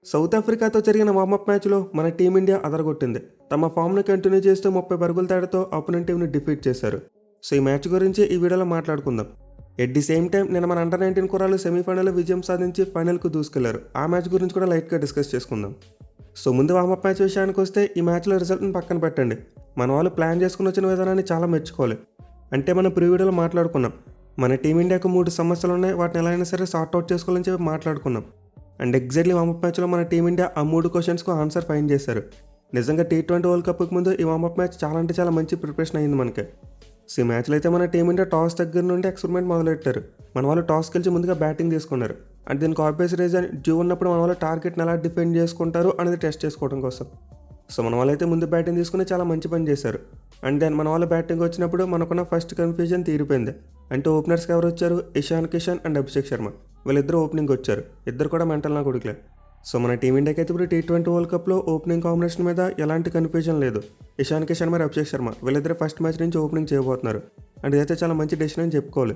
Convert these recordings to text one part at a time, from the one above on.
South ఆఫ్రికాతో జరిగిన warm up మ్యాచ్లో మన టీమిండియా అదరగొట్టింది. తమ ఫామ్ను కంటిన్యూ చేస్తూ 30 పరుగుల తేడాతో అపోనెంట్ టీంని డిఫీట్ చేశారు. సో ఈ మ్యాచ్ గురించి ఈ వీడియోలో మాట్లాడుకుందాం. ఎట్ ది సేమ్ టైం నిన్న మన అండర్ 19 కుర్రాళ్ళు సెమీఫైనల్లో విజయం సాధించి ఫైనల్కు దూసుకెళ్లారు. ఆ మ్యాచ్ గురించి కూడా లైట్గా డిస్కస్ చేసుకుందాం. సో ముందు వార్మప్ మ్యాచ్ విషయానికి వస్తే ఈ మ్యాచ్లో రిజల్ట్ని పక్కన పెట్టండి. మన వాళ్ళు ప్లాన్ చేసుకుని వచ్చిన విధానాన్ని చాలా మెచ్చుకోవాలి. అంటే మనం ప్రీ వీడియోలో మాట్లాడుకున్నాం, మన టీమిండియాకు 3 సమస్యలు ఉన్నాయి, వాటిని ఎలా అయినా సరే సార్ట్అవుట్ చేసుకోవాలని చెప్పి మాట్లాడుకున్నాం. అండ్ ఎగ్జాక్ట్లీ వార్మప్ మ్యాచ్లో మన టీమిండియా ఆ 3 క్వశ్చన్స్కు ఆన్సర్ ఫైండ్ చేశారు. నిజంగా T20 వరల్డ్ కప్కి ముందు ఈ వార్మప్ మ్యాచ్ చాలా అంటే చాలా మంచి ప్రిపరేషన్ అయింది మనకి. సో ఈ మ్యాచ్లో అయితే మన టీమిండియా టాస్ దగ్గర నుండి ఎక్స్పెరిమెంట్ మొదలెట్టారు. మన వాళ్ళు టాస్ గెలిచి ముందుగా బ్యాటింగ్ తీసుకున్నారు. అండ్ దీనికి ఆబ్వియస్ రీజన్ డ్యూ ఉన్నప్పుడు మన వాళ్ళు టార్గెట్ని ఎలా డిఫెండ్ చేసుకుంటారు అనేది టెస్ట్ చేసుకోవడం కోసం. సో మన వాళ్ళు అయితే ముందు బ్యాటింగ్ తీసుకుని చాలా మంచి పని చేశారు. అండ్ దెన్ మన వాళ్ళ బ్యాటింగ్ వచ్చినప్పుడు మనకున్న ఫస్ట్ కన్ఫ్యూజన్ తీరిపోయింది. అంటే ఓపెనర్స్కి ఎవరు వచ్చారు? ఇషాన్ కిషన్ అండ్ అభిషేక్ శర్మ. వీళ్ళిద్దరూ ఓపెనింగ్ వచ్చారు. ఇద్దరు కూడా మెంటల్ నా కొడుకులే. సో మన టీమిండియాకి అయితే ఇప్పుడు T20 వరల్డ్ కప్లో ఓపెనింగ్ కాంబినేషన్ మీద ఎలాంటి కన్ఫ్యూజన్ లేదు. ఇషాన్ కిషన్ మరి అభిషేక్ శర్మ వీళ్ళిద్దరు ఫస్ట్ మ్యాచ్ నుంచి ఓపెనింగ్ చేయబోతున్నారు. అండ్ ఇదైతే చాలా మంచి డెసిషన్ అని చెప్పుకోవాలి.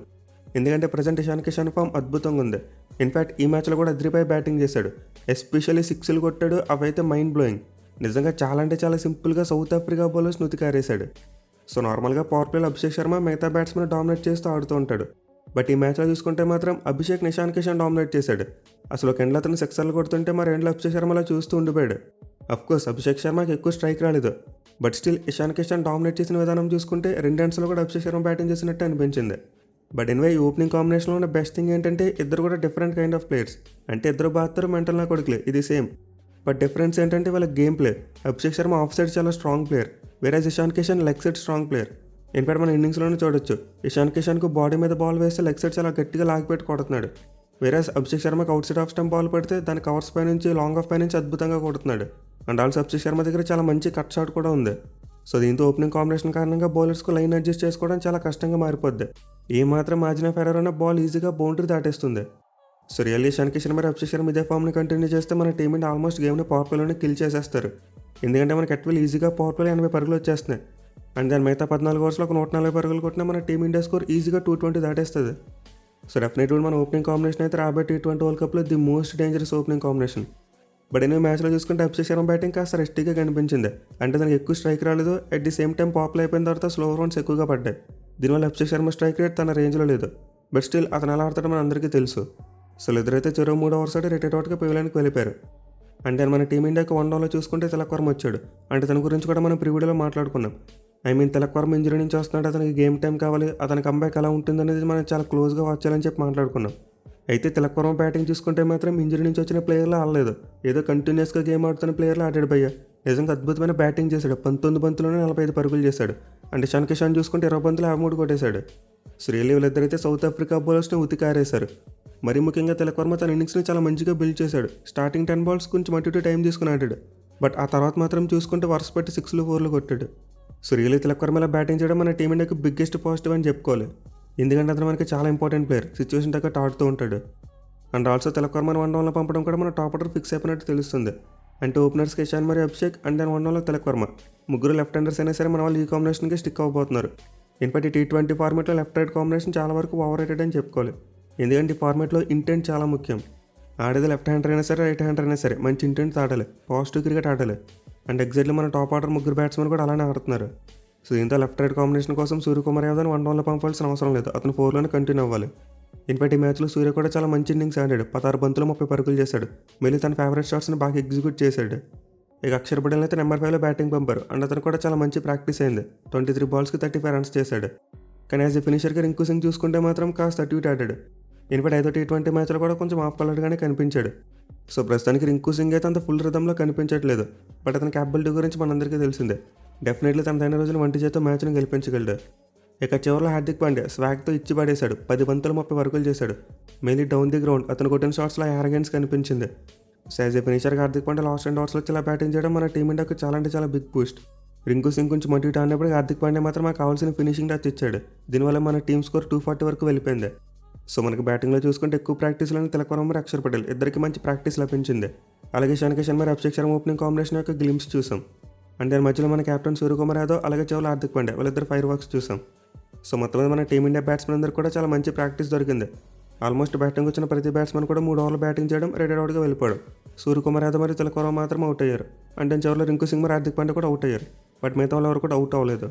ఎందుకంటే ప్రజెంట్ ఇషాన్ కిషన్ ఫామ్ అద్భుతంగా ఉంది. ఇన్ఫ్యాక్ట్ ఈ మ్యాచ్లో కూడా అద్రిపై బ్యాటింగ్ చేశాడు. ఎస్పెషల్లీ 6లు కొట్టాడు. అవైతే మైండ్ బ్లోయింగ్. నిజంగా చాలా అంటే చాలా సింపుల్గా సౌత్ ఆఫ్రికా బౌలర్స్ నుతికారేశాడు. సో నార్మల్గా పవర్ ప్లేలో అభిషేక్ శర్మ మిగతా బ్యాట్స్మెన్ డామినేట్ చేస్తూ ఆడుతూ ఉంటాడు. బట్ ఈ మ్యాచ్లో చూసుకుంటే మాత్రం అభిషేక్ ఇషాన్ కిషన్ డామినేట్ చేశాడు. అసలు ఒక ఎండ్లో అతను సిక్సర్లు కొడుతుంటే మరి ఎండ్లో అభిషేక్ శర్మలా చూస్తూ ఉండిపోయాడు. అఫ్కోర్స్ అభిషేక్ శర్మకి ఎక్కువ స్ట్రైక్ రాలేదు. But still Ishan Kishan dominate చేసిన విధానం చూసుకుంటే 2 ఎండ్స్లో కూడా అభిషేక్ శర్మ బ్యాటింగ్ చేసినట్టు అనిపించింది. బట్ ఎనివే ఈ ఓపెనింగ్ కాంబినేషన్లో ఉన్న బెస్ట్ థింగ్ ఏంటంటే ఇద్దరు కూడా డిఫరెంట్ కైండ్ ఆఫ్ ప్లేయర్స్. అంటే ఇద్దరు బాత్తరు మెంటల్ నా కొడుకులే, ఇది సేమ్. బట్ డిఫరెన్స్ ఏంటంటే వాళ్ళ game play. Abhishek Sharma off side చాలా స్ట్రాంగ్ ప్లేయర్, వేరే Ishan Kishan leg side strong player. In fact మన ఇన్నింగ్స్లోనే చూడొచ్చు, ఇషాన్ కిషన్కు బాడీ మీద బాల్ వేస్తే లెగ్ సైడ్ చాలా గట్టిగా లాగిపెట్టి కొడుతున్నాడు. వేరే అభిషేక్ శర్మకి outside off stump ball పడితే దాని కవర్స్ పై నుంచి లాంగ్ ఆఫ్ పై నుంచి అద్భుతంగా కొడుతున్నాడు. అండ్ ఆల్సో అభిషేక్ శర్మ దగ్గర చాలా మంచి కట్ షాట్ కూడా ఉంది. సో దీంతో ఓపెనింగ్ కాంబినేషన్ కారణంగా బౌలర్స్కు లైన్ అడ్జస్ట్ చేసుకోవడం చాలా కష్టంగా మారిపోద్ది. ఏమాత్రం మార్జిన్ ఆఫ్ ఎర్రర్ ఉన్న బాల్ ఈజీగా బౌండరీ దాటేస్తుంది. సో రియల్లీ ఇషాన్ కిషన్ మరి అభిషేక్ శర్మ ఇదే ఫామ్ని కంటిన్యూ చేస్తే మన టీమిండియా ఆల్మోస్ట్ గేమ్ని పవర్ ప్లేలోనే కిల్ చేసేస్తారు. ఎందుకంటే మనకి అట్వెల్ ఈజీగా పవర్ ప్లేలో 80 పరుగులు వచ్చేస్తున్నాయి. అండ్ దాని మిగతా 14 ఓవర్స్లో ఒక 140 పరుగులు కొట్టినా మన టీమిండియా స్కోర్ ఈజీగా 220 దాటేస్తుంది. సో డెఫినెట్లీ మన ఓపెనింగ్ కాంబినేషన్ అయితే రాబోయే T20 వరల్డ్ కప్లో the most dangerous opening combination. But ఎన్ని మ్యాచ్లో చూసుకుంటే అభిషేక్ శర్మ బ్యాటింగ్ కాస్త రెస్టీగా కనిపించింది. అంటే దానికి ఎక్కువ స్ట్రైక్ రాలేదు. At the same time popular అయిపోయిన తర్వాత స్లో రౌండ్స్ ఎక్కువగా పడ్డాయి. దీనివల్ల అభిషేక్ శర్మ స్ట్రైక్ రేట్ తన రేంజ్లో లేదు. బట్ స్టిల్ అతను ఎలా ఆడతాడో మన అందరికీ తెలుసు. సో ఇద్దరైతే 3 ఓవర్స్ అయితే రిటైర్ అవుట్గా పెవిలియన్కి వెళ్ళిపోయారు. అంటే మన టీమిండియాకి 1 డౌన్లో చూసుకుంటే తిలక్ వర్మ వచ్చాడు. అంటే తన గురించి కూడా మనం ప్రీ వీడియోలో మాట్లాడుకున్నాం. తిలక్ వర్మ ఇంజరీ నుంచి వస్తున్నాడు, అతనికి గేమ్ టైం కావాలి, అతని కంబ్యాక్ ఎలా ఉంటుంది అనేది మనం చాలా క్లోజ్గా వాచ్ చేయాలని చెప్పి మాట్లాడుకున్నాం. అయితే తిలక్ వర్మ బ్యాటింగ్ చూసుకుంటే మాత్రం ఇంజరీ నుంచి వచ్చిన ప్లేయర్లో ఆడలేదు. ఏదో కంటిన్యూస్గా గేమ్ ఆడుతున్న ప్లేయర్లో ఆడాడు భయ్య. నిజంగా అద్భుతమైన బ్యాటింగ్ చేశాడు. 19 బంతుల్లోనే 45 పరుగులు చేశాడు. అంటే ఇషాన్ కిషన్ చూసుకుంటే 20 బంతులు 53 కొట్టేశాడు. సో రియల్లీ వీళ్ళిద్దరైతే సౌత్ ఆఫ్రికా బౌలర్స్ని ఉతికారేశారు. మరీ ముఖ్యంగా తిలక్ వర్మ తన ఇన్నింగ్స్ని చాలా మంచిగా బిల్డ్ చేశాడు. స్టార్టింగ్ 10 బాల్స్ కొంచెం అటు ఇటు టైం తీసుకుని ఆడాడు. బట్ ఆ తర్వాత మాత్రం చూసుకుంటే వరుస పెట్టి 6లు 4లు కొట్టాడు. సో రియల్లీ తిలక్ వర్మ ఇలా బ్యాటింగ్ చేయడం మన టీమిండియాకి బిగ్గెస్ట్ పాజిటివ్ అని చెప్పుకోవాలి. ఎందుకంటే అతను మనకి చాలా ఇంపార్టెంట్ ప్లేయర్, సిచ్యువేషన్ తగ్గట్టు ఆడుతూ ఉంటాడు. అండ్ ఆల్సో తిలక్ వర్మని 1 డౌన్లో పంపడం కూడా మన టాప్ ఆర్డర్ ఫిక్స్ అయిపోయినట్టు తెలుస్తుంది. అంటే ఓపెనర్స్కి ఇషాన్ మరియు అభిషేక్ అండ్ దెన్ 1 డౌన్లో తిలక్ వర్మ. ముగ్గురు లెఫ్ట్ హ్యాండర్స్ అయినా సరే మన వాళ్ళు ఈ కాంబినేషన్కి స్టిక్ అవ్వబోతున్నారు. ఇన్ఫాక్ట్ T20 ఫార్మేట్లో లెఫ్ట్ రైట్ కాంబినేషన్ చాలా వరకు ఓవర్ రేటెడ్ అని చెప్పుకోవాలి. ఎందుకంటే ఈ ఫార్మేట్లో ఇంటెంట్ చాలా ముఖ్యం. ఆడేది లెఫ్ట్ హ్యాండర్ అయినా సరే రైట్ హ్యాండర్ అయినా సరే మంచి ఇంటెంట్ ఆడాలి, పాజిటివ్ క్రికెట్ ఆడాలి. అండ్ ఎగ్జాక్ట్లీ మన టాప్ ఆర్డర్ ముగ్గురు బ్యాట్స్మెన్ కూడా అలానే ఆడుతున్నారు. సో దీంతో లెఫ్ట్ రైట్ కాంబినేషన్ కోసం సూర్యకుమార్ యాదవ్ని 1 డౌన్లో పంపాల్సిన అవసరం లేదు, అతను 4లోనే కంటిన్యూ అవ్వాలి. ఇన్ఫాక్ట్ ఈ మ్యాచ్లో సూర్య కూడా చాలా మంచి ఇన్నింగ్స్ ఆడాడు. 16 బంతులు 30 పరుగులు చేశాడు. మళ్ళీ తన ఫేవరెట్ షాట్స్ని బాగా ఎగ్జిక్యూట్ చేశాడు. ఇక అక్షర్ పటేల్ అయితే నెంబర్ 5లో బ్యాటింగ్ పంపారు. అండ్ అతను కూడా చాలా మంచి ప్రాక్టీస్ అయింది. 23 బాల్స్కి 35 రన్స్ చేశాడు. కానీ యాజ్ ఎ ఫినిషర్గా రింకు సింగ్ చూసుకుంటే మాత్రం కాస్త అటు ఇటు ఆడాడు. ఇన్ఫాక్ట్ 5వ T20 మ్యాచ్లో కూడా కొంచెం ఆఫ్ కలర్గానే కనిపించాడు. సో ప్రస్తుతానికి రింకు సింగ్ అయితే అంత ఫుల్ రిథంలో కనిపించట్లేదు. బట్ అతని క్యాపబిలిటీ గురించి మనందరికీ తెలిసిందే. డెఫినెట్లీ తన తైన రోజులు 1 చేతితో మ్యాచ్ని గెలిపించగలడు. ఇక చివరిలో హార్దిక్ పాండ్యా స్వాగ్తో ఇచ్చి పడేశాడు. 10 బంతులు 30 పరుగులు చేశాడు. మెయిన్లీ డౌన్ ది గ్రౌండ్ అతను కొట్టిన షాట్స్లో యారగెన్స్ కనిపించింది. సో యాజ్ ఎ ఫినిషర్గా హార్దిక్ పాండ్యా లాస్ట్ 2 ఓవర్స్లో ఇలా బ్యాటింగ్ చేయడం మన టీమిండియాకు చాలా అంటే చాలా బిగ్ బూస్ట్. రింకు సింగ్ కొంచెం అటు ఇటు ఆడినప్పుడు హార్దిక్ పాండ్యా మాత్రం మాకు కావాల్సిన ఫినిషింగ్ టచ్ ఇచ్చాడు. దీనివల్ల మన టీమ్ స్కోర్ 240 వరకు వెళ్ళిపోయింది. సో మనకి బ్యాటింగ్లో చూసుకుంటే ఎక్కువ ప్రాక్టీస్లోనే తిలక్ వర్మ మరియు అక్షర్ పటేల్ ఇద్దరికి మంచి ప్రాక్టీస్ లభించింది. అలాగే ఇషాన్ కిషన్ మరియు అభిషేక్ శర్మ ఓపెనింగ్ కాంబినేషన్ యొక్క గ్లిమ్స్ చూసాం. అండ్ దాని మధ్యలో మన కెప్టెన్ సూర్యకుమార్ యాదవ్ అలాగే చివరిలో హార్దిక్ పాండ్యా వీళ్ళిద్దరు ఫైర్ వర్క్స్ చూసాం. సో మొత్తం మీద మన టీమిండియా బ్యాట్స్మెన్ అందరూ కూడా చాలా మంచి ప్రాక్టీస్ దొరికింది. ఆల్మోస్ట్ బ్యాటింగ్ వచ్చిన ప్రతి బ్యాట్స్మెన్ కూడా 3 ఓవర్లు బ్యాటింగ్ చేయడం రెడీ అవుట్గా వెళ్ళిపోవడం. సూర్యకుమార్ యాదవ్ మరియు తిలక్ వర్మ మాత్రం అవుట్ అయ్యారు. అంటే చివరిలో రింకు సింగ్ మరియు హార్దిక్ పాండ్యా కూడా అవుట్ అయ్యారు. బట్ మిగతా వాళ్ళు ఎవరు కూడా అవుట్ అవ్వలేదు.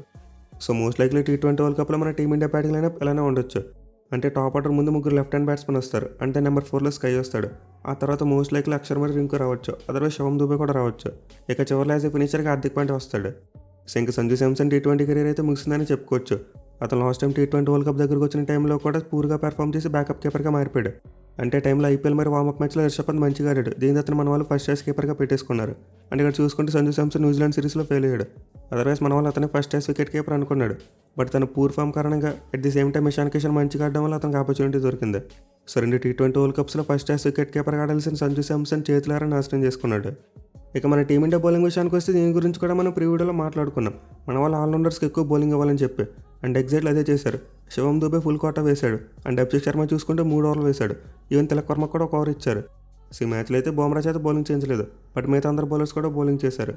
So most likely T20 world కప్లో మన టీమిండియా బ్యాటింగ్ లైనప్ ఇలానే ఉండొచ్చు. అంటే టాప్ ఆర్డర్ ముందు 3 లెఫ్ట్ హ్యాండ్ బ్యాట్స్మెన్ వస్తారు. అంటే నెంబర్ 4లో స్కై వస్తాడు. ఆ తర్వాత మోస్ట్ లైక్లీ అక్షర్ మరియు రింకు రావచ్చు. అదర్వైజ్ శివం దూబే కూడా రావచ్చు. ఇక చివరిలో యాజ్ ఏ ఫినిషర్గా హార్దిక్ పాండ్యా వస్తాడు. సో ఇంకా సంజు శాంసన్ T20 కెరీర్ అయితే ముగిసిందని చెప్పుకోవచ్చు. అతను last time T20 world cup దగ్గరకు వచ్చిన టైంలో కూడా పూర్గా పెర్ఫామ్ చేసి బ్యాకప్ కీపర్గా మారిపోయాడు. అంటే టైంలో IPL మరియు వార్మప్ మ్యాచ్లో రిషబ్ పంత్ మంచిగా ఆడాడు. దీని అతను మన వాళ్ళు ఫస్ట్ చాయిస్ కీపర్గా పెట్టేసుకున్నారు. అంటే ఇక్కడ చూసుకుంటే సంజు శాంసన్ న్యూజిలాండ్ సిరీస్లో ఫెయిల్ అయ్యాడు. అదర్వైజ్ మన వాళ్ళు అతను ఫస్ట్ చాయిస్ వికెట్ కీపర్ అనుకున్నాడు. బట్ తన పూర్ ఫామ్ కారణంగా at the same time Ishan Kishan మంచిగా ఆడడం వల్ల అతనికి ఆపర్చునిటీ దొరికింది. సో 2 T20 వరల్డ్ కప్స్లో ఫస్ట్ చాయిస్ వికెట్ కీపర్గా ఆడాల్సిన సంజు శాంసన్ చేతులారా నాశనం చేసుకున్నాడు. ఇక మన టీమిండియా బౌలింగ్ విషయానికి వస్తే దీని గురించి కూడా మనం ప్రీవిడియోలో మాట్లాడుకున్నాం. మన వాళ్ళ ఆల్రౌండర్స్కి ఎక్కువ బౌలింగ్ ఇవ్వాలని చెప్పి. అండ్ ఎగ్జాక్ట్లీ అదే చేశారు. శివం దూబే ఫుల్ కోటా వేశాడు. అండ్ అభిషేక్ శర్మ చూసుకుంటే 3 ఓవర్లు వేశాడు. ఈవెన్ తిలక్ వర్మ కూడా ఒక ఓవర్ ఇచ్చారు. సో ఈ మ్యాచ్లో అయితే బుమ్రా చేత బౌలింగ్ చేయించలేదు. బట్ మిగతా అందరు బౌలర్స్ కూడా బౌలింగ్ చేశారు.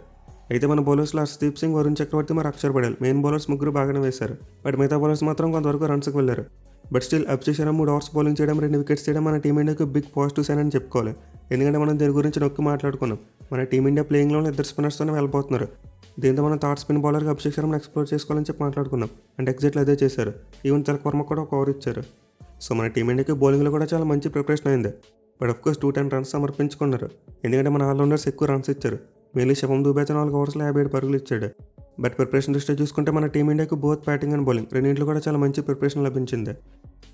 అయితే మన బౌలర్స్లో హర్షదీప్ సింగ్, వరుణ్ చక్రవర్తి మరియు అక్షర్ పటేల్ మెయిన్ బౌలర్స్ ముగ్గురు బాగానే వేశారు. బట్ మిగతా బౌలర్స్ మాత్రం కొంతవరకు రన్స్కి వెళ్ళారు. But still Abhishek Sharma 3 overs bowling చేయడం, 2 వికెట్స్ చేయడం మన టీమిండియాకు బిగ్ పాజిటివ్ సైన్ అని చెప్పుకోవాలి. ఎందుకంటే మనం దీని గురించి నొక్కి మాట్లాడుకున్నాం. మన టీమిండియా ప్లేయింగ్లో 2 స్పిన్నర్స్తోనే వెళ్ళిపోతున్నారు. దీంతో మనం థర్డ్ స్పిన్ బౌలర్గా అభిషేక్ శర్మను ఎక్స్ప్లోర్ చేసుకోవాలని చెప్పి మాట్లాడుకున్నాం. అండ్ ఎగ్జాక్ట్లీ అదే చేశారు. ఈవెన్ తిలక్ వర్మ కూడా ఒక ఓవర్ ఇచ్చారు. సో మన టీమిండియాకి బౌలింగ్లో కూడా చాలా మంచి ప్రిపరేషన్ అయింది. బట్ అఫ్కోర్స్ 210 రన్స్ సమర్పించుకున్నారు. ఎందుకంటే మన ఆల్రౌండర్స్ ఎక్కువ రన్స్ ఇచ్చారు. మెయిన్లీ శివం దూబే 4 ఓవర్స్లో 57 పరుగులు ఇచ్చాడు. బట్ ప్రిపరేషన్ దృష్ట్యా చూసుకుంటే మన టీమిండియాకు బోత్ బ్యాటింగ్ అండ్ బౌలింగ్ రెండింటిలో కూడా చాలా మంచి ప్రిపరేషన్ లభించింది.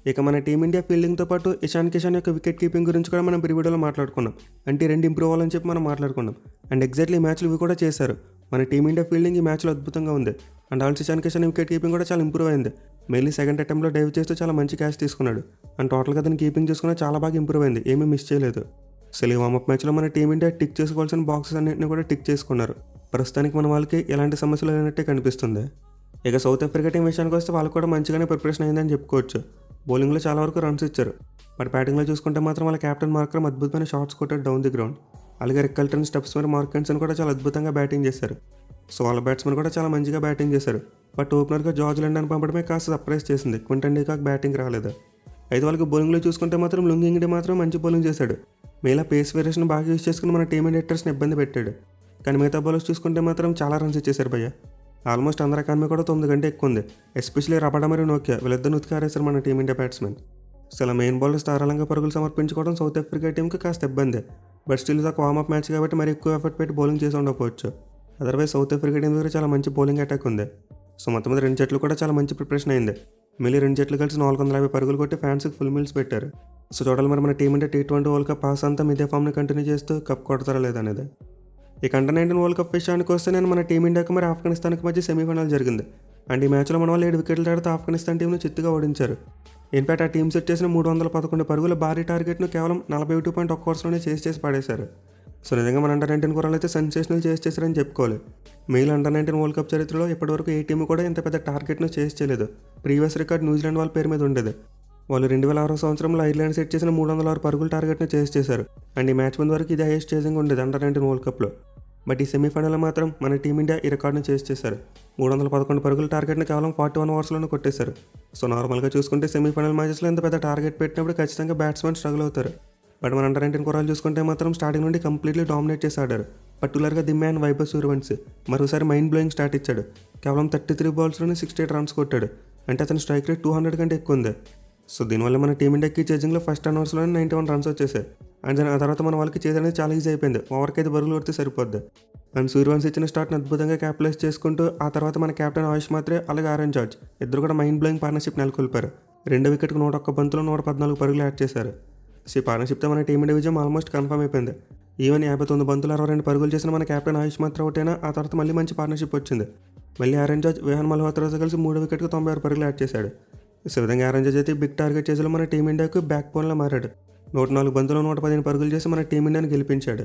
ఇక మన టీమిండియా ఫీల్డింగ్తో పాటు ఇషాన్ కిషన్ యొక్క వికెట్ కీపింగ్ గురించి కూడా మనం ప్రీవిడియోలో మాట్లాడుకున్నాం. అంటే 2 ఇంప్రూవ్ అవ్వాలని చెప్పి మనం మాట్లాడుకున్నాం. అండ్ ఎగ్జాక్ట్లీ మ్యాచ్లు ఇవి కూడా చేశారు. మన టీమిండియా ఫీల్డింగ్ ఈ మ్యాచ్లో అద్భుతంగా ఉంది. And also Ishan Kishan wicket keeping కూడా చాలా ఇంప్రూవ్ అయింది. మెయిన్లీ సెకండ్ అటెంప్ట్లో డైవ్ చేస్తూ చాలా మంచి క్యాచ్ తీసుకున్నాడు. అండ్ టోటల్గా అతను కీపింగ్ చేసుకున్నా చాలా బాగా ఇంప్రూవ్ అయింది. ఏమీ మిస్ చేయలేదు. అసలు ఈ వార్మప్ మ్యాచ్లో మన టీమిండియా టిక్ చేసుకోవాల్సిన బాక్సెస్ అన్నింటినీ కూడా టిక్ చేసుకున్నారు. ప్రస్తుతానికి మన వాళ్ళకి ఎలాంటి సమస్యలు లేనట్టే కనిపిస్తుంది. ఇక సౌత్ ఆఫ్రికా టీం విషయానికి వస్తే వాళ్ళు కూడా మంచిగానే ప్రిపరేషన్ అయిందని చెప్పుకోవచ్చు. బౌలింగ్లో చాలా వరకు రన్స్ ఇచ్చారు. బట్ బ్యాటింగ్లో చూసుకుంటే మాత్రం వాళ్ళ కెప్టెన్ మార్కరమ్ అద్భుతమైన షాట్స్ కొట్టాడు డౌన్ ది గ్రౌండ్. అలాగే రిక్కల్టన్, స్టెప్స్ మరియు మార్కెన్సన్ కూడా చాలా అద్భుతంగా బ్యాటింగ్ చేశారు. సో వాళ్ళ బ్యాట్స్మెన్ కూడా చాలా మంచిగా బ్యాటింగ్ చేశారు. బట్ ఓపెనర్గా జార్జ్ లండన్ పంపడమే కాస్త సర్ప్రైజ్ చేసింది. క్వింటన్ డీకాక్ బ్యాటింగ్ రాలేదు. అయితే వాళ్ళకి బౌలింగ్లో చూసుకుంటే మాత్రం లుంగి ఇంగ్డే మాత్రం మంచి బౌలింగ్ చేశాడు. మేలా పేస్ వేరియేషన్ బాగా యూజ్ చేసుకుని మన టీమ్ ఇండియటర్స్ని ఇబ్బంది పెట్టాడు. కానీ మిగతా బౌలర్స్ చూసుకుంటే మాత్రం చాలా రన్స్ ఇచ్చేశారు భయ్య. ఆల్మోస్ట్ అందరి ఎకానమీ కూడా 9 కంటే ఎక్కువ ఉంది. ఎస్పెషల్లీ రబాడా మరియు నోకియా వీళ్ళిద్దరు ఉతికారేశారు మన టీమిండియా బ్యాట్స్మెన్. అసలు మెయిన్ బౌలర్స్ ధారాళంగా పరుగులు సమర్పించుకోవడం సౌత్ ఆఫ్రికా టీంకి కాస్త ఇబ్బంది. బట్ స్టిల్ దాకా వార్మప్ మ్యాచ్ కాబట్టి మరి ఎక్కువ ఎఫర్ట్ పెట్టి బౌలింగ్ చేసి ఉండకపోవచ్చు. అదర్వైజ్ సౌత్ ఆఫ్రికా టీం దగ్గర చాలా మంచి బౌలింగ్ అటాక్ ఉంది. సో మొత్తం మీద 2 జట్లు కూడా చాలా మంచి ప్రిపరేషన్ అయింది. మళ్ళీ 2 జట్లు కలిసి 450 పరుగులు కొట్టి ఫ్యాన్స్కి ఫుల్ మీల్స్ పెట్టారు. సో చూడాలి మరి మన team India T20 world cup pass అంతా ఇదే ఫామ్ని కంటిన్యూ చేస్తూ కప్ కొడతారా లేదనేది. ఇక అండర్-19 వరల్డ్ కప్ విషయానికి వస్తే నేను మన టీమిండియాకి మరి ఆఫ్ఘనిస్తాన్కి మధ్య సెమీఫైనల్ జరిగింది. అండ్ ఈ మ్యాచ్లో మన వాళ్ళు 7 వికెట్లు దాడితే ఆఫ్ఘనిస్తాన్ టీంను చిత్తుగా ఓడించారు. ఇన్ఫాక్ట్ ఆ టీం సెట్ చేసిన 311 పరుగుల భారీ టార్గెట్ను కేవలం 41.1 ఓవర్స్లోనే చేసి పడేశారు. సో నిజంగా మన అండర్-19 కుర్రాళ్ళు అయితే సెన్సేషనల్ చేశారని చెప్పుకోవాలి. మెయిల్ అండర్-19 వరల్డ్ కప్ చరిత్రలో ఇప్పటివరకు ఏ టీం కూడా ఇంత పెద్ద టార్గెట్ను చేయలేదు. ప్రీవియస్ రికార్డ్ న్యూజిలాండ్ వాళ్ళ పేరు మీద ఉండేది. వాళ్ళు 2006 సంవత్సరంలో ఐర్లాండ్ సెట్ చేసిన 306 పరుగుల టార్గెట్ను చేశారు. అండ్ ఈ మ్యాచ్ ముందు వరకు ఇది హైయెస్ట్ చేసింగ్ ఉండేది అండర్-19 వరల్డ్ కప్లో. బట్ ఈ సెమీఫైనల్లో మాత్రం మన టీమిండియా ఈ రికార్డును చేశారు. 311 పరుగుల టార్గెట్ని కేవలం 41 ఓవర్స్లోనే కొట్టేశారు. సో నార్మల్గా చూసుకుంటే సెమీఫైనల్ మ్యాచెస్లో ఇంత పెద్ద టార్గెట్ పెట్టినప్పుడు ఖచ్చితంగా బ్యాట్స్మెన్ స్ట్రగుల్ అవుతారు. బట్ మన అండర్-19 కుర్రాళ్ళు చూసుకుంటే మాత్రం స్టార్టింగ్ నుండి కంప్లీట్లీ డామినేట్ చేసి ఆడారు. పర్టికులర్గా ది మ్యాన్ వైభవ్ సూర్యవంశీ మరోసారి మైండ్ బ్లోయింగ్ స్టార్ట్ ఇచ్చాడు. కేవలం 33 బాల్స్లోనే 68 రన్స్ కొట్టాడు. అంటే అతని స్ట్రైక్ రేట్ 200 కంటే ఎక్కువ ఉంది. సో దీనివల్ల మన టీమిండియాకి చేజింగ్లో ఫస్ట్ 10 ఓవర్స్లోనే 91 రన్స్ వచ్చేసాయి. అండ్ ఆ తర్వాత మన వాళ్ళకి చేజ్ అనేది చాలా ఈజీ అయిపోయింది. ఓవర్కి 5 పరుగులు కొడితే సరిపోద్ది. అండ్ సూర్యవంశీ ఇచ్చిన స్టార్ట్ని అద్భుతంగా క్యాపిటలైజ్ చేసుకుంటూ ఆ తర్వాత మన కెప్టెన్ ఆయుష్ మాత్రే అలాగే ఆరెంజ్ జార్జ్ ఇద్దరు కూడా మైండ్ బ్లోయింగ్ పార్ట్నర్షిప్ నెలకొల్పారు. 2 వికెట్కి 101 బంతులో 114 పరుగులు యాడ్ చేశారు. సో ఈ పార్ట్నర్షిప్తో మన టీమిండియా విజయం ఆల్మోస్ట్ కన్ఫర్మ్ అయిపోయింది. ఈవెన్ 59 బంతులు 62 పరుగులు చేసిన మన కెప్టెన్ ఆయుష్ మాత్రం అవుట్ అయినా ఆ తర్వాత మళ్ళీ మంచి పార్ట్నర్షిప్ వచ్చింది. మళ్ళీ ఆరెంజ్ జార్జ్ విహాన్ మల్హోత్రాతో కలిసి 3 వికెట్కి 96 పరుగులు యాడ్ చేశాడు. సో విధంగా ఆరెంజ్ జార్జ్ అయితే బిగ్ టార్గెట్ చేసేలో మన టీమిండియాకు బ్యాక్ బోన్లో మారాడు. 104 బంతులు 115 పరుగులు చేసి మన టీమిండియాని గెలిపించాడు.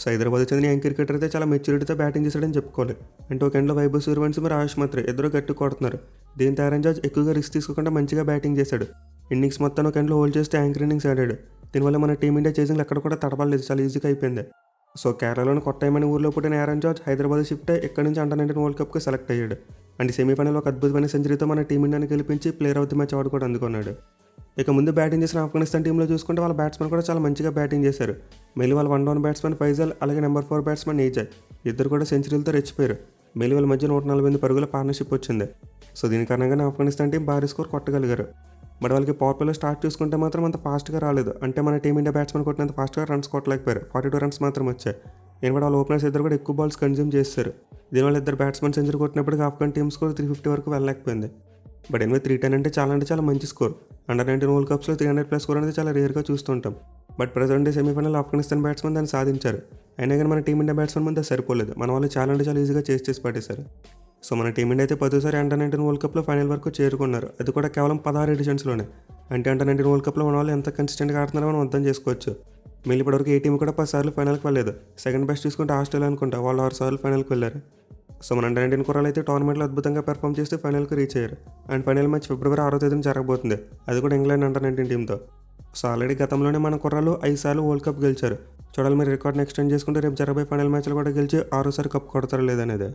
సో హైదరాబాద్ చెందిన యంగ్ క్రికెటర్ అయితే చాలా మెచ్యూరిటీతో బ్యాటింగ్ చేశాడని చెప్పుకోవాలి. అంటే ఒక ఎండ్లో వైభవ్ సూర్యవంశీ మరి ఆయుష్ మాత్రం ఇద్దరు గట్టి కొడుతున్నారు. దీంతో ఆరెంజ్ జార్జ్ ఎక్కువగా రిస్క్ తీసుకోకుండా మంచిగా బ్యాటింగ్ చేశాడు. ఇన్నింగ్స్ మొత్తం ఒక ఎండ్లో హోల్డ్ చేస్తే యాంకర్ ఇన్నింగ్స్ ఆడాడు. దీనివల్ల మన టీమిండియా చేసింగ్లు ఎక్కడ కూడా తడబడలేదు, చాలా ఈజీగా అయిపోయింది. సో కేరళలోని కొట్టాయమని ఊర్లో పుట్టిన ఆరెంజ్ జార్జ్ హైదరాబాద్ షిఫ్ట్ అయ్యి ఇక్కడ నుంచి అండర్-19 వరల్డ్ కప్కి సెలెక్ట్ అయ్యాడు. అండ్ సెమీఫైనల్ ఒక అద్భుతమైన సెంచరీతో మన టీమిండియాని గెలిపించి player of the match award కూడా అందుకున్నాడు. ఇక ముందు బ్యాటింగ్ చేసిన ఆఫ్ఘనిస్తాన్ టీంలో చూసుకుంటే వాళ్ళ బ్యాట్స్మెన్ కూడా చాలా మంచిగా బ్యాటింగ్ చేశారు. మళ్ళీ వాళ్ళ 1 డౌన్ బ్యాట్స్మెన్ ఫైజల్, అలాగే నెంబర్ 4 బ్యాట్స్మెన్ ఏజాయ్ ఇద్దరు కూడా సెంచరీలతో రెచ్చిపోయారు. మళ్ళీ వాళ్ళ మధ్య 148 పరుగుల పార్ట్నర్షిప్ వచ్చింది. సో దీని కారణంగానే ఆఫ్ఘనిస్తాన్ టీం భారీ స్కోర్ కొట్టగలిగారు. బట్ వాళ్ళకి పవర్ ప్లేలో స్టార్ట్ చూసుకుంటే మాత్రం అంత ఫాస్ట్గా రాలేదు. అంటే మన టీమిండియా బ్యాట్స్మెన్ కొట్టినంత ఫాస్ట్గా రన్స్ కొట్టలేకపోయారు. 42 రన్స్ మాత్రం వచ్చాయి. నేను కూడా వాళ్ళ ఓపెనర్స్ ఇద్దరు కూడా ఎక్కువ బాల్స్ కన్జ్యూమ్ చేస్తారు. దీనివల్ల ఇద్దరు బ్యాట్స్మెన్ సెంచరీ కొట్టినప్పటికీ ఆఫ్ఘన్ టీమ్ స్కోర్ 350 వరకు వెళ్ళలేకపోయింది. బట్ ఎనివే 310 అంటే చాలా మంచి స్కోర్. అండర్ 19 వరల్డ్ కప్స్లో 300+ స్కోర్ అనేది చాలా రేర్గా చూస్తుంటాం. But present semifinal Afghanistan batsmen దాన్ని సాధించారు. అయినా కానీ మన టీమిండియా బ్యాట్స్మెన్ ముందు సరిపోలేదు. మన వాళ్ళు చాలా ఈజీగా చేసి పట్టేశారు. సో మన టీమిండియా అయితే 10సారి అండర్ 19 వరల్డ్ కప్లో ఫైనల్ వరకు చేరుకున్నారు. అది కూడా కేవలం 16 ఎడిషన్స్లోనే. అంటే అండర్ 19 వరల్డ్ కప్లో మన వాళ్ళు ఎంత కన్సిస్టెంట్గా ఆడుతున్నారో మనం అర్థం చేసుకోవచ్చు. మళ్ళీ ఇప్పటివరకు ఏ టీం కూడా 10 సార్లు ఫైనల్కి వెళ్ళలేదు. సెకండ్ బెస్ట్ చూసుకుంటే ఆస్ట్రేలియా అనుకుంటా, వాళ్ళు 6 సార్లు ఫైనల్కి వెళ్ళారు. సో మన అండర్ 19 కుర్రాళ్ళు అయితే టోర్నమెంట్లో అద్భుతంగా పెర్ఫామ్ చేస్తే ఫైనల్కి రీచ్ అయ్యారు. అండ్ ఫైనల్ మ్యాచ్ ఫిబ్రవరి 6వ తేదీన జరగబోతుంది. అది కూడా ఇంగ్లాండ్ అండర్ 19 టీంతో. సో ఆల్రెడీ గతంలోనే మన కుర్రాళ్ళు 5 సార్లు వరల్డ్ కప్ గెలిచారు. చూడాలి మీరు రికార్డ్ని ఎక్స్టెండ్ చేసుకుంటే రేపు జరగబోయే ఫైనల్ మ్యాచ్లు కూడా గెలిచి 6వ సారి కప్ కొడతారో లేదనేది.